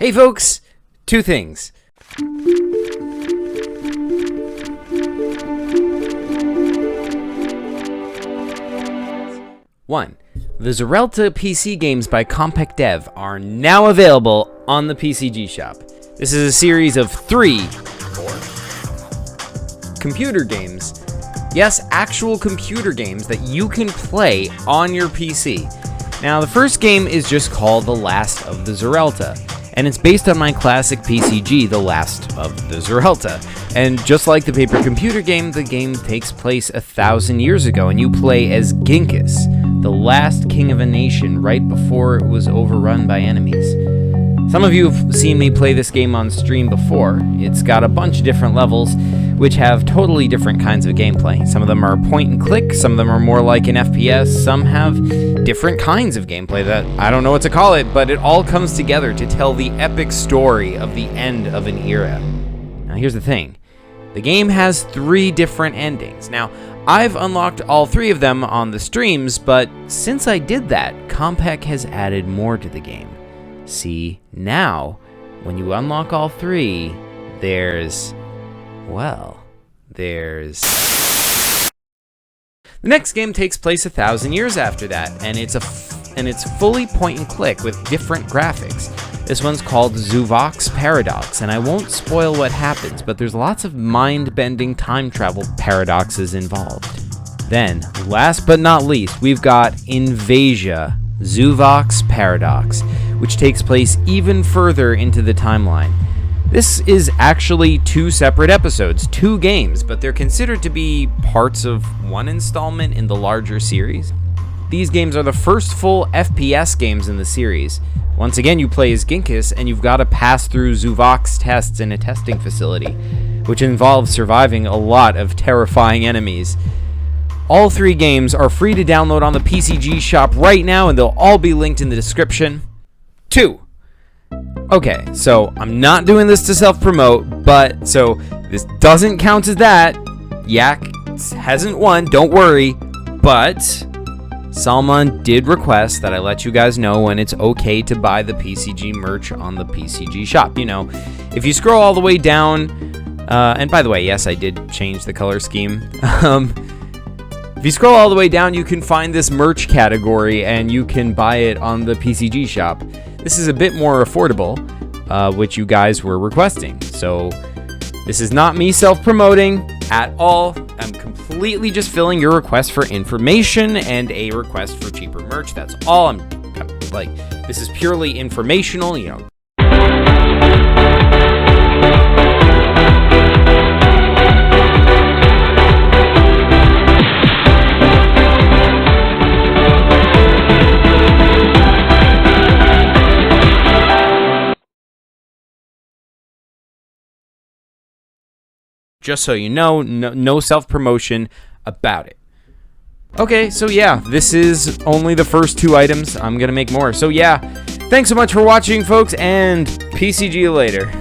Hey folks, two things. One, the Zorelta PC games by Compact Dev are now available on the PCG shop. This is a series of three computer games. Yes, actual computer games that you can play on your PC. Now, the first game is just called The Last of the Zorelta, and it's based on my classic PCG, The Last of the Zorelta. And just like the paper computer game, the game takes place 1,000 years ago, and you play as Genghis, the last king of a nation right before it was overrun by enemies. Some of you have seen me play this game on stream before. It's got a bunch of different levels, which have totally different kinds of gameplay. Some of them are point and click, some of them are more like an FPS, some have different kinds of gameplay that I don't know what to call it, but it all comes together to tell the epic story of the end of an era. Now here's the thing. The game has 3 different endings. Now, I've unlocked all 3 of them on the streams, but since I did that, Compaq has added more to the game. See, now, when you unlock all 3, there's... The next game takes place 1,000 years after that, and it's fully point and click with different graphics. This one's called Zuvok's Paradox, and I won't spoil what happens, but there's lots of mind-bending time travel paradoxes involved. Then, last but not least, we've got Invasia, Zuvok's Paradox, which takes place even further into the timeline. This is actually 2 separate episodes, 2 games, but they're considered to be parts of one installment in the larger series. These games are the first full FPS games in the series. Once again, you play as Genghis, and you've got to pass through Zuvok's tests in a testing facility, which involves surviving a lot of terrifying enemies. All 3 games are free to download on the PCG shop right now, and they'll all be linked in the description. 2. Okay, so I'm not doing this to self-promote, but so this doesn't count as that. Yak hasn't won, don't worry, but Salman did request that I let you guys know when it's okay to buy the PCG merch on the PCG shop. You know, if you scroll all the way down, and by the way, yes, I did change the color scheme. If you scroll all the way down, you can find this merch category, and you can buy it on the PCG shop. This is a bit more affordable, which you guys were requesting. So this is not me self-promoting at all. I'm completely just filling your request for information and a request for cheaper merch. That's all. I'm like, this is purely informational, you know. Just so you know, no self-promotion about it. Okay, so yeah, this is only the first 2 items. I'm gonna make more. So yeah, thanks so much for watching, folks, and PCG you later.